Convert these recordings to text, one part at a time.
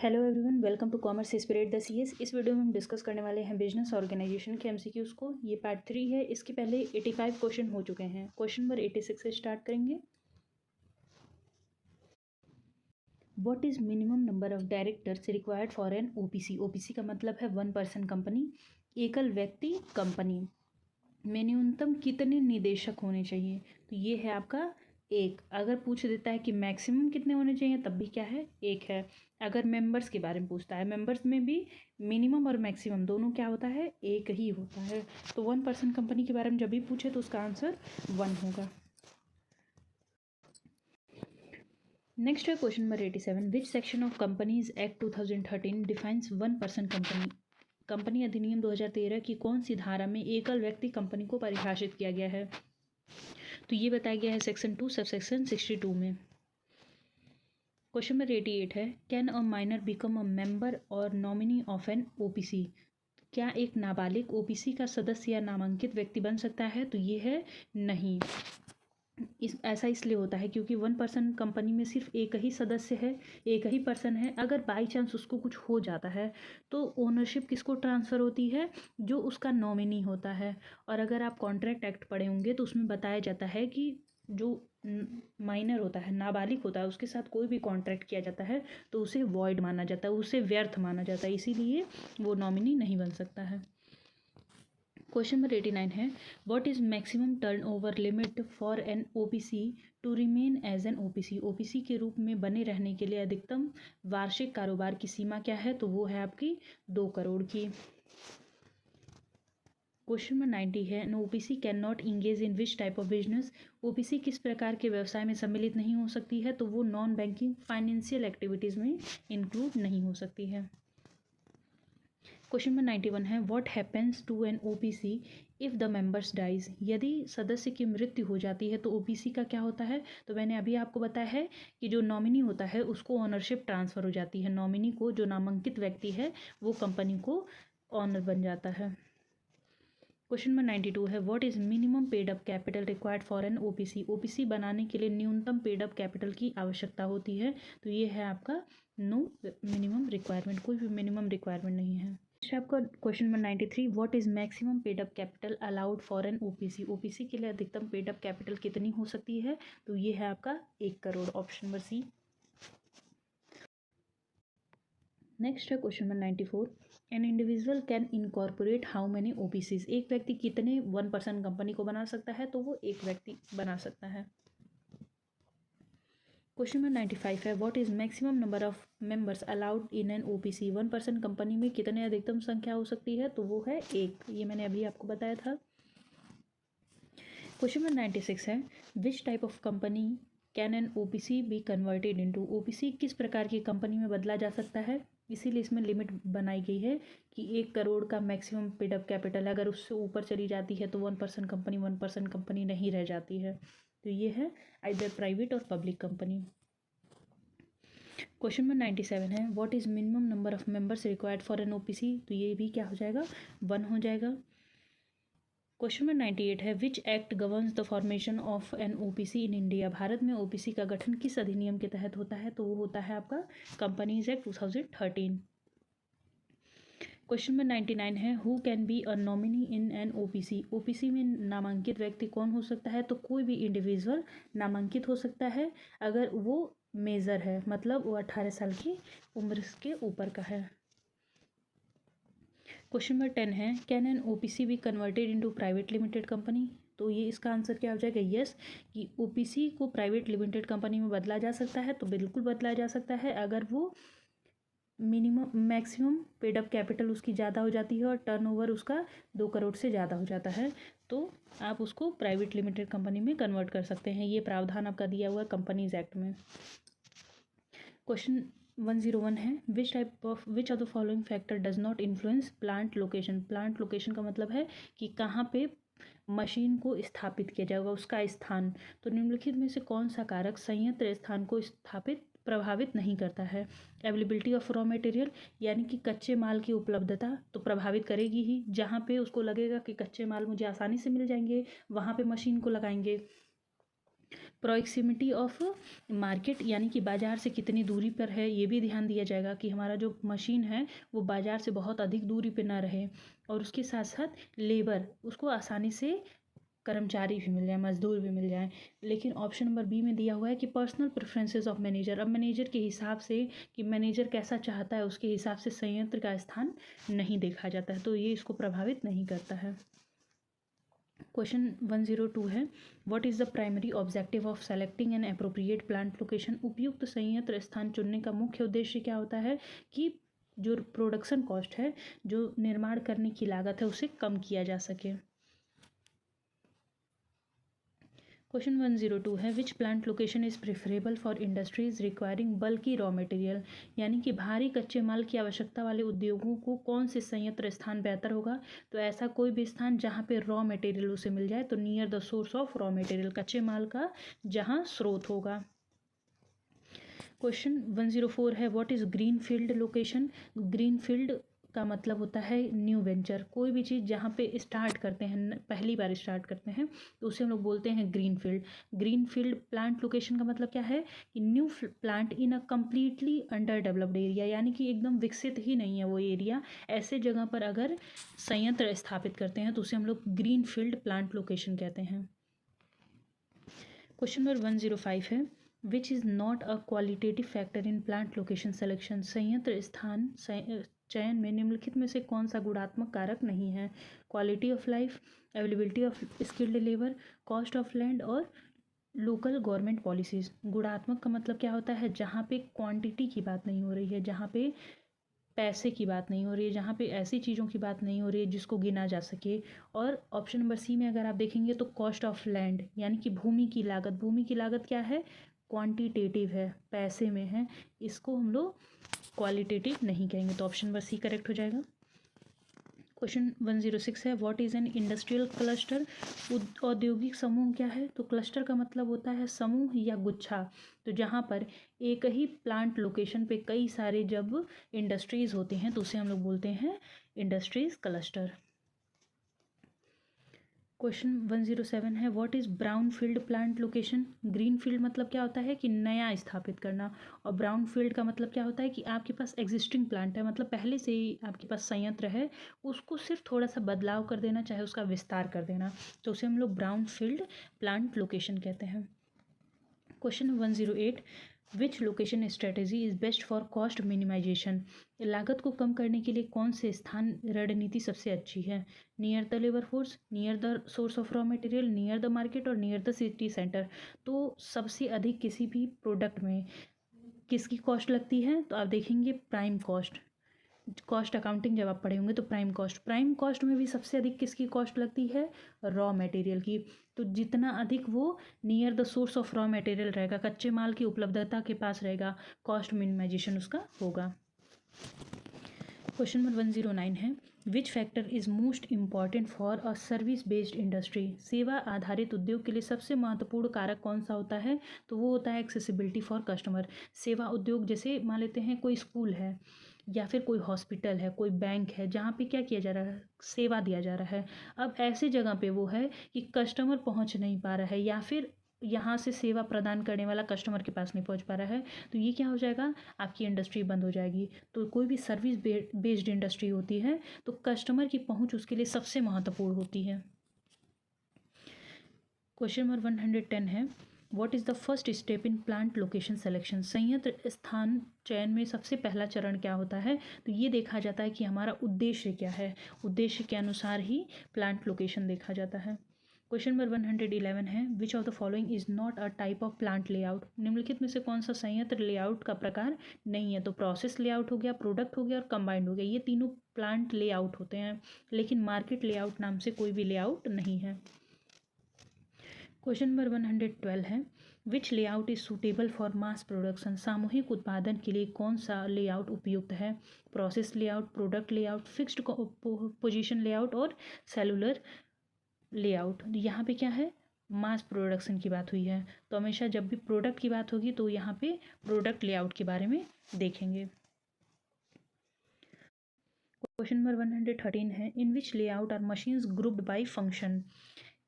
Hello everyone, welcome to commerce spirit the CS. इस video में हम डिस्कस करने वाले हैं बिजनेस ऑर्गेनाइजेशन के एमसीक्यूज़ को। ये पार्ट 3 है। इसके पहले 85 क्वेश्चन हो चुके हैं। क्वेश्चन नंबर 86 से स्टार्ट करेंगे। What is minimum number of directors required for an OPC. OPC का मतलब है वन पर्सन कंपनी, एकल व्यक्ति कंपनी में न्यूनतम कितने निदेशक होने चाहिए। तो ये है आपका एक। अगर पूछ देता है कि मैक्सिमम कितने होने चाहिए तब भी क्या है, एक है। अगर मेंबर्स के बारे में पूछता है, मेंबर्स में भी मिनिमम और मैक्सिमम दोनों क्या होता है, एक ही होता है। तो वन पर्सन कंपनी के बारे में जब भी पूछे तो उसका आंसर 1 होगा। नेक्स्ट है question number 87। Which section of companies act 2013 defines one person company. Company अधिनियम 2013 की कौन सी धारा में एकल व्यक्ति कंपनी को परिभाषित किया गया है। तो ये बताया गया है सेक्शन 2 सब सेक्शन 62 में। क्वेश्चन नंबर 88 है can a minor become a member और नॉमिनी ऑफ एन ओपीसी। क्या एक नाबालिग ओपीसी का सदस्य या नामांकित व्यक्ति बन सकता है। तो ये है नहीं। ऐसा इसलिए होता है क्योंकि वन पर्सन कंपनी में सिर्फ एक ही सदस्य है, एक ही पर्सन है। अगर बाई चांस उसको कुछ हो जाता है तो ओनरशिप किसको ट्रांसफ़र होती है, जो उसका नॉमिनी होता है। और अगर आप कॉन्ट्रैक्ट एक्ट पढ़े होंगे तो उसमें बताया जाता है कि जो माइनर होता है, नाबालिग होता है, उसके साथ कोई भी कॉन्ट्रैक्ट किया जाता है तो उसे वॉइड माना जाता है, उसे व्यर्थ माना जाता है, इसीलिए वो नॉमिनी नहीं बन सकता है। क्वेश्चन नंबर 89 है what is maximum turnover limit for an OPC to remain as an OPC. OPC के रूप में बने रहने के लिए अधिकतम वार्षिक कारोबार की सीमा क्या है। तो वो है आपकी 2 करोड़ की। क्वेश्चन नंबर 90 है an OPC can not engage in which type of business. OPC किस प्रकार के व्यवसाय में सम्मिलित नहीं हो सकती है। तो वो नॉन बैंकिंग फाइनेंशियल एक्टिविटीज़ में इंक्लूड नहीं हो सकती है। क्वेश्चन नंबर 91 है what happens to an OPC if the members dies. यदि सदस्य की मृत्यु हो जाती है तो ओपीसी का क्या होता है। तो मैंने अभी आपको बताया है कि जो नॉमिनी होता है उसको ऑनरशिप ट्रांसफ़र हो जाती है। नॉमिनी को, जो नामांकित व्यक्ति है, वो कंपनी को ऑनर बन जाता है। क्वेश्चन नंबर 92 है what is minimum paid up capital required for an OPC. OPC बनाने के लिए न्यूनतम पेड अप कैपिटल की आवश्यकता होती है। तो ये है आपका नो मिनिमम रिक्वायरमेंट, कोई भी मिनिमम रिक्वायरमेंट नहीं है। आपका question number 93 what is maximum paid up capital allowed for an OPC. OPC के लिए अधिकतम पेड अप कैपिटल कितनी हो सकती है। तो ये है आपका 1 crore, option number C. Next है question number 94 an individual can incorporate how many OPCs. एक व्यक्ति कितने वन पर्सन कंपनी को बना सकता है। तो वो एक व्यक्ति बना सकता है। क्वेश्चन नंबर 95 है what is maximum number of members allowed in an OPC. One person company में कितने अधिकतम संख्या हो सकती है। तो वो है 1। ये मैंने अभी आपको बताया था। क्वेश्चन नंबर 96 है which type of company can an OPC be converted into. OPC किस प्रकार की कंपनी में बदला जा सकता है। इसीलिए इसमें लिमिट बनाई गई है कि 1 करोड़ का मैक्सिमम पेड अप कैपिटल है। अगर उससे ऊपर चली जाती है तो वन पर्सन कंपनी नहीं रह जाती है। तो ये है आइदर प्राइवेट और पब्लिक कंपनी। क्वेश्चन नंबर 97 है what is minimum number of members required for an OPC. तो ये भी क्या हो जाएगा, 1 हो जाएगा। क्वेश्चन नंबर 98 है which act governs the formation of an OPC in India. Bharat में ओपीसी का गठन किस अधिनियम के तहत होता है। तो वो होता है आपका कंपनीज एक्ट 2013। क्वेश्चन नंबर 99 है who can be a nominee in an OPC. OPC में नामांकित व्यक्ति कौन हो सकता है। तो कोई भी इंडिविजुअल नामांकित हो सकता है अगर वो मेजर है, मतलब वो 18 साल की उम्र के ऊपर का है। क्वेश्चन नंबर 10 है can an OPC be converted into private limited company. तो ये इसका आंसर क्या हो जाएगा, यस, कि ओपीसी को प्राइवेट लिमिटेड कंपनी में बदला जा सकता है। तो बिल्कुल बदला जा सकता है अगर वो मैक्सिमम पेड अप कैपिटल उसकी ज़्यादा हो जाती है और टर्नओवर उसका 2 करोड़ से ज़्यादा हो जाता है तो आप उसको प्राइवेट लिमिटेड कंपनी में कन्वर्ट कर सकते हैं। ये प्रावधान आपका दिया हुआ है कंपनीज एक्ट में। क्वेश्चन 101 है which of the following factor does not influence plant location. Plant location का मतलब है कि कहाँ पे मशीन को स्थापित किया जाएगा, उसका स्थान। तो निम्नलिखित में से कौन सा कारक संयंत्र स्थान को प्रभावित नहीं करता है। अवेलेबिलिटी ऑफ रॉ मटेरियल, यानी कि कच्चे माल की उपलब्धता तो प्रभावित करेगी ही। जहाँ पे उसको लगेगा कि कच्चे माल मुझे आसानी से मिल जाएंगे वहाँ पे मशीन को लगाएंगे। प्रॉक्सिमिटी ऑफ मार्केट, यानी कि बाज़ार से कितनी दूरी पर है, ये भी ध्यान दिया जाएगा कि हमारा जो मशीन है वो बाज़ार से बहुत अधिक दूरी पे ना रहे। और उसके साथ साथ लेबर, उसको आसानी से कर्मचारी भी मिल जाए, मजदूर भी मिल जाए। लेकिन ऑप्शन नंबर बी में दिया हुआ है कि पर्सनल प्रेफरेंसेस ऑफ मैनेजर, अब मैनेजर के हिसाब से कि मैनेजर कैसा चाहता है उसके हिसाब से संयंत्र का स्थान नहीं देखा जाता है, तो ये इसको प्रभावित नहीं करता है। क्वेश्चन 102 है, what is the primary objective of selecting an appropriate plant location. उपयुक्त संयंत्र स्थान चुनने का मुख्य उद्देश्य क्या होता है कि जो प्रोडक्शन कॉस्ट है, जो निर्माण करने की लागत है, उसे कम किया जा सके। क्वेश्चन 102 है, which plant location is preferable for industries requiring बल्कि रॉ मटेरियल, यानी कि भारी कच्चे माल की आवश्यकता वाले उद्योगों को कौन से संयंत्र स्थान बेहतर होगा। तो ऐसा कोई भी स्थान जहाँ पे रॉ मटेरियल उसे मिल जाए, तो near the source of raw material, कच्चे माल का जहाँ स्रोत होगा। क्वेश्चन 104 है, what is green field location. Green field का मतलब होता है न्यू वेंचर, कोई भी चीज़ जहाँ पे स्टार्ट करते हैं, पहली बार स्टार्ट करते हैं, तो उसे हम लोग बोलते हैं green field. Green field plant location का मतलब क्या है कि new plant in a completely under developed area, यानी कि एकदम विकसित ही नहीं है वो एरिया, ऐसे जगह पर अगर संयंत्र स्थापित करते हैं तो उसे हम लोग ग्रीन फील्ड प्लांट लोकेशन कहते हैं। क्वेश्चन नंबर 105 है, which is not a qualitative factor in plant location selection. संयंत्र स्थान चयन में निम्नलिखित में से कौन सा गुणात्मक कारक नहीं है। Quality of life, availability of skilled labour, cost of land और लोकल गवर्नमेंट पॉलिसीज़। गुणात्मक का मतलब क्या होता है, जहाँ पे क्वांटिटी की बात नहीं हो रही है, जहाँ पे पैसे की बात नहीं हो रही है, जहाँ पे ऐसी चीज़ों की बात नहीं हो रही है जिसको गिना जा सके। और ऑप्शन नंबर सी में अगर आप देखेंगे तो कॉस्ट ऑफ लैंड, यानी कि भूमि की लागत। भूमि की लागत क्या है, क्वांटिटेटिव है, पैसे में है, इसको हम लोग क्वालिटेटिव नहीं कहेंगे, तो ऑप्शन नंबर सी करेक्ट हो जाएगा। क्वेश्चन 106 है, what is an industrial cluster. औद्योगिक समूह क्या है। तो क्लस्टर का मतलब होता है समूह या गुच्छा, तो जहाँ पर एक ही प्लांट लोकेशन पे कई सारे जब इंडस्ट्रीज़ होते हैं तो उसे हम लोग बोलते हैं इंडस्ट्रीज क्लस्टर। क्वेश्चन 107 है, what is brown field plant location. Green field मतलब क्या होता है कि नया स्थापित करना, और ब्राउन फील्ड का मतलब क्या होता है कि आपके पास एग्जिस्टिंग प्लांट है, मतलब पहले से ही आपके पास संयंत्र है, उसको सिर्फ थोड़ा सा बदलाव कर देना, चाहे उसका विस्तार कर देना, तो उसे हम लोग ब्राउन फील्ड प्लांट लोकेशन कहते हैं। Question 108, which location strategy is best for cost minimisation. लागत को कम करने के लिए कौन से स्थान रणनीति सबसे अच्छी है। Near the labour force, near the source of raw material, near the market और नियर द सिटी सेंटर। तो सबसे अधिक किसी भी प्रोडक्ट में किसकी कॉस्ट लगती है, तो आप देखेंगे प्राइम कॉस्ट। कॉस्ट अकाउंटिंग जब आप पढ़े होंगे तो प्राइम कॉस्ट में भी सबसे अधिक किसकी कॉस्ट लगती है, रॉ मटेरियल की। तो जितना अधिक वो near the source of raw material रहेगा, कच्चे माल की उपलब्धता के पास रहेगा, कॉस्ट मिनिमाइजेशन उसका होगा। क्वेश्चन नंबर 109 है, which factor is most important for a service based industry. सेवा आधारित उद्योग के लिए सबसे महत्वपूर्ण कारक कौन सा होता है, तो वो होता है एक्सेसिबिलिटी फॉर कस्टमर। सेवा उद्योग जैसे मान लेते हैं कोई स्कूल है या फिर कोई हॉस्पिटल है, कोई बैंक है, जहाँ पे क्या किया जा रहा है, सेवा दिया जा रहा है। अब ऐसे जगह पे वो है कि कस्टमर पहुँच नहीं पा रहा है, या फिर यहाँ से सेवा प्रदान करने वाला कस्टमर के पास नहीं पहुँच पा रहा है, तो ये क्या हो जाएगा, आपकी इंडस्ट्री बंद हो जाएगी। तो कोई भी सर्विस बेस्ड इंडस्ट्री होती है तो कस्टमर की पहुँच उसके लिए सबसे महत्वपूर्ण होती है। क्वेश्चन नंबर 110 है, what is the first step in plant location selection. संयंत्र स्थान चयन में सबसे पहला चरण क्या होता है, तो ये देखा जाता है कि हमारा उद्देश्य क्या है, उद्देश्य के अनुसार ही प्लांट लोकेशन देखा जाता है। क्वेश्चन नंबर 111 है, which of the following is not a type of plant layout. निम्नलिखित में से कौन सा संयंत्र लेआउट का प्रकार नहीं है, तो प्रोसेस लेआउट हो गया, प्रोडक्ट हो गया और कंबाइंड हो गया, ये तीनों प्लांट लेआउट होते हैं, लेकिन मार्केट लेआउट नाम से कोई भी लेआउट नहीं है। क्वेश्चन नंबर 112 है, which layout is suitable for mass production. सामूहिक उत्पादन के लिए कौन सा लेआउट उपयुक्त है। Process layout, product layout, fixed position layout और सेलुलर लेआउट। यहाँ पे क्या है, मास प्रोडक्शन की बात हुई है, तो हमेशा जब भी प्रोडक्ट की बात होगी तो यहाँ पे प्रोडक्ट लेआउट के बारे में देखेंगे। क्वेश्चन नंबर 113 है, in which layout are machines grouped by function.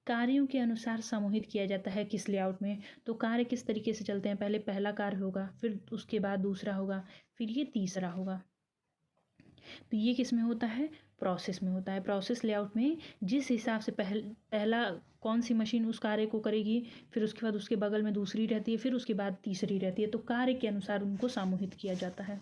कार्यों के अनुसार समूहित किया जाता है किस लेआउट में। तो कार्य किस तरीके से चलते हैं, पहले पहला कार्य होगा, फिर उसके बाद दूसरा होगा, फिर ये तीसरा होगा। तो ये किस में होता है, प्रोसेस में होता है। प्रोसेस लेआउट में जिस हिसाब से पहला कौन सी मशीन उस कार्य को करेगी, फिर उसके बाद उसके बगल में दूसरी रहती है, फिर उसके बाद तीसरी रहती है, तो कार्य के अनुसार उनको समूहित किया जाता है।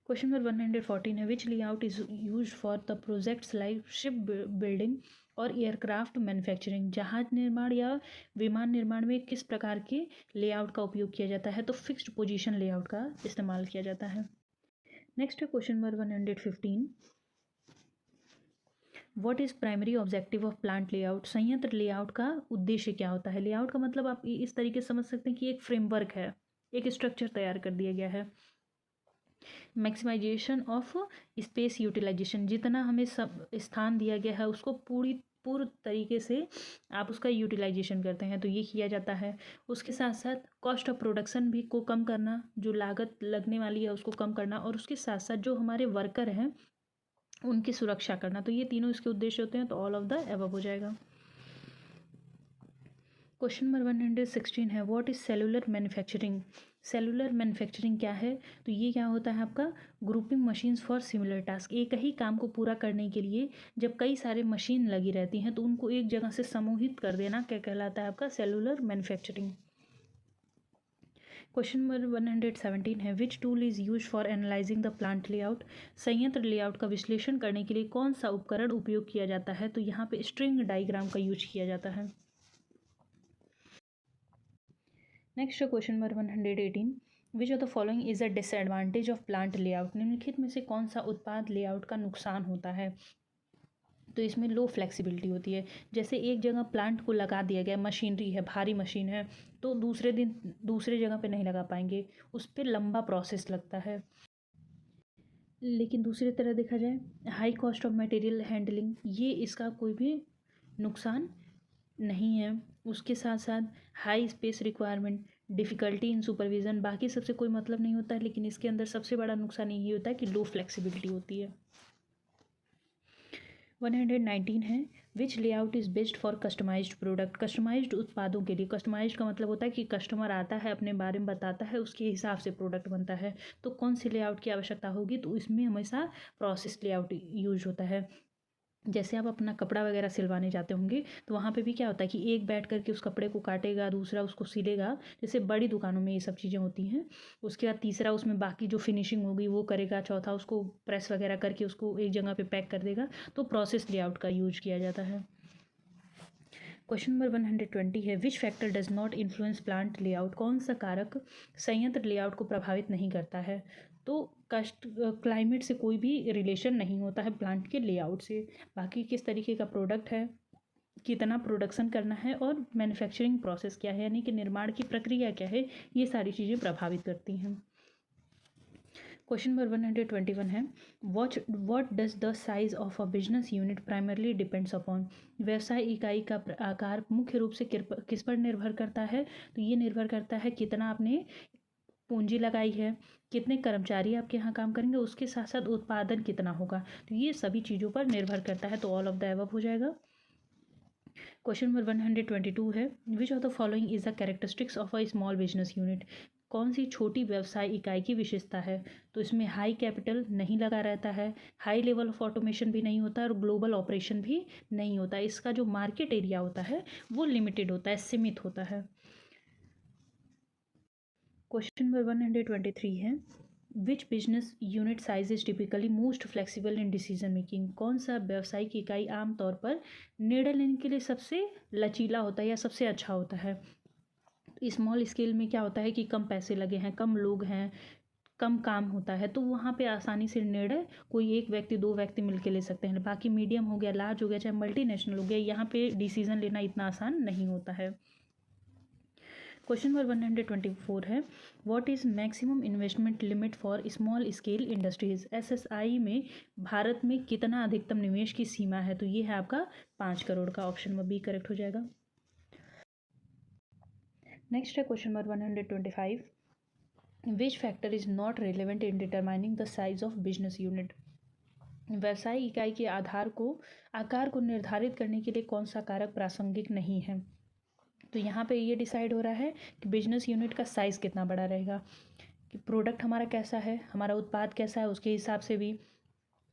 क्वेश्चन नंबर 114 है, which layout is use for the projects like ship building और एयरक्राफ्ट मैन्युफैक्चरिंग। जहाज निर्माण या विमान निर्माण में किस प्रकार के लेआउट का उपयोग किया जाता है, तो फिक्स्ड पोजीशन लेआउट का इस्तेमाल किया जाता है। नेक्स्ट है question number 115, what is primary objective of plant layout. संयंत्र लेआउट का उद्देश्य क्या होता है। लेआउट का मतलब आप इस तरीके से समझ सकते हैं कि एक फ्रेमवर्क है, एक स्ट्रक्चर तैयार कर दिया गया है। मैक्सिमाइजेशन ऑफ स्पेस यूटिलाइजेशन, जितना हमें सब स्थान दिया गया है उसको पूर्ण तरीके से आप उसका यूटिलाइजेशन करते हैं, तो ये किया जाता है। उसके साथ साथ कॉस्ट ऑफ प्रोडक्शन भी को कम करना, जो लागत लगने वाली है उसको कम करना, और उसके साथ साथ जो हमारे वर्कर हैं उनकी सुरक्षा करना। तो ये तीनों इसके उद्देश्य होते हैं, तो ऑल ऑफ द एबव हो जाएगा। क्वेश्चन नंबर 116 है, what is cellular manufacturing. Cellular manufacturing क्या है, तो ये क्या होता है आपका grouping machines for similar task. एक ही काम को पूरा करने के लिए जब कई सारे मशीन लगी रहती हैं तो उनको एक जगह से समूहित कर देना क्या कहलाता है, आपका सेलुलर मैन्युफैक्चरिंग। क्वेश्चन नंबर 117 है, which tool is use for analysing the plant layout. संयंत्र लेआउट का विश्लेषण करने के लिए कौन सा उपकरण उपयोग किया जाता है, तो यहाँ पे स्ट्रिंग डायग्राम का यूज किया जाता है। Next question number 118, which of the following is a disadvantage of plant layout. निम्नलिखित में से कौन सा उत्पाद लेआउट का नुकसान होता है, तो इसमें लो फ्लेक्सिबिलिटी होती है। जैसे एक जगह प्लांट को लगा दिया गया, मशीनरी है, भारी मशीन है, तो दूसरे दिन दूसरे जगह पे नहीं लगा पाएंगे, उस पर लंबा प्रोसेस लगता है। लेकिन दूसरी तरह देखा जाए, high cost of material handling, ये इसका कोई भी नुकसान नहीं है। उसके साथ साथ high space requirement, difficulty in supervision, बाकी सबसे कोई मतलब नहीं होता है, लेकिन इसके अंदर सबसे बड़ा नुकसान यही होता है कि लो फ्लेक्सिबिलिटी होती है। 119 है, which layout is best for customised product. Customised उत्पादों के लिए, कस्टमाइज्ड का मतलब होता है कि कस्टमर आता है, अपने बारे में बताता है, उसके हिसाब से प्रोडक्ट बनता है। तो कौन सी लेआउट की आवश्यकता होगी, तो इसमें हमेशा प्रोसेस लेआउट यूज होता है। जैसे आप अपना कपड़ा वगैरह सिलवाने जाते होंगे तो वहाँ पे भी क्या होता है कि एक बैठ करके उस कपड़े को काटेगा, दूसरा उसको सिलेगा, जैसे बड़ी दुकानों में ये सब चीज़ें होती हैं। उसके बाद तीसरा उसमें बाकी जो फिनिशिंग होगी वो करेगा, चौथा उसको प्रेस वगैरह करके उसको एक जगह पे पैक कर देगा। तो प्रोसेस लेआउट का यूज किया जाता है। क्वेश्चन नंबर 120 है, which factor does not influence plant layout. कौन सा कारक संयंत्र लेआउट को प्रभावित नहीं करता है, तो क्लाइमेट से कोई भी रिलेशन नहीं होता है प्लांट के लेआउट से। बाकी किस तरीके का प्रोडक्ट है, कितना प्रोडक्शन करना है, और मैन्युफैक्चरिंग प्रोसेस क्या है, यानी कि निर्माण की प्रक्रिया क्या है, ये सारी चीज़ें प्रभावित करती हैं। क्वेश्चन नंबर 121 है, what does the size of a business unit primarily depends upon. व्यवसाय इकाई का आकार मुख्य रूप से किस पर निर्भर करता है, तो ये निर्भर करता है कितना आपने पूंजी लगाई है, कितने कर्मचारी आपके यहाँ काम करेंगे, उसके साथ साथ उत्पादन कितना होगा, तो ये सभी चीज़ों पर निर्भर करता है। तो ऑल ऑफ द अबव हो जाएगा। क्वेश्चन नंबर 122 है, which of the following is the characteristics of a small business unit. कौन सी छोटी व्यवसाय इकाई की विशेषता है, तो इसमें हाई कैपिटल नहीं लगा रहता है, हाई लेवल ऑफ ऑटोमेशन भी नहीं होता, और ग्लोबल ऑपरेशन भी नहीं होता। इसका जो मार्केट एरिया होता है वो लिमिटेड होता है, सीमित होता है। क्वेश्चन नंबर 123 है, which business unit size is typically most flexible in decision making. कौन सा व्यवसायिक इकाई आमतौर पर निर्णय लेने के लिए सबसे लचीला होता है या सबसे अच्छा होता है। स्मॉल स्केल में क्या होता है कि कम पैसे लगे हैं, कम लोग हैं, कम काम होता है, तो वहाँ पे आसानी से निर्णय कोई एक व्यक्ति दो व्यक्ति मिलकर ले सकते हैं। बाकी मीडियम हो गया, लार्ज हो गया, चाहे मल्टीनेशनल हो गया, यहाँ पे डिसीजन लेना इतना आसान नहीं होता है। क्वेश्चन नंबर 124 है, what is maximum investment limit for small scale industries. SSI में भारत में कितना अधिकतम निवेश की सीमा है, तो ये है आपका 5 करोड़ का। ऑप्शन में बी करेक्ट हो जाएगा। नेक्स्ट है question number 125, which factor is not relevant in determining the size of business unit. व्यवसाय इकाई के आकार को निर्धारित करने के लिए कौन सा कारक प्रासंगिक नहीं है। तो यहाँ पे ये डिसाइड हो रहा है कि बिजनेस यूनिट का साइज़ कितना बड़ा रहेगा, कि प्रोडक्ट हमारा कैसा है, हमारा उत्पाद कैसा है, उसके हिसाब से भी,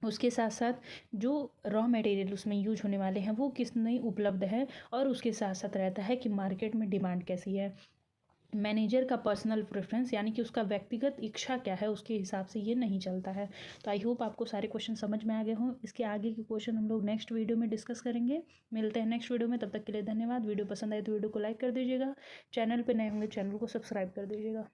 उसके साथ साथ जो रॉ मटेरियल उसमें यूज होने वाले हैं वो कितने उपलब्ध है, और उसके साथ साथ रहता है कि मार्केट में डिमांड कैसी है। मैनेजर का पर्सनल प्रेफरेंस यानी कि उसका व्यक्तिगत इच्छा क्या है, उसके हिसाब से ये नहीं चलता है। तो आई होप आपको सारे क्वेश्चन समझ में आ गए हों। इसके आगे के क्वेश्चन हम लोग नेक्स्ट वीडियो में डिस्कस करेंगे। मिलते हैं नेक्स्ट वीडियो में, तब तक के लिए धन्यवाद। वीडियो पसंद आए तो वीडियो को लाइक कर दीजिएगा, चैनल पर नए होंगे चैनल को सब्सक्राइब कर दीजिएगा।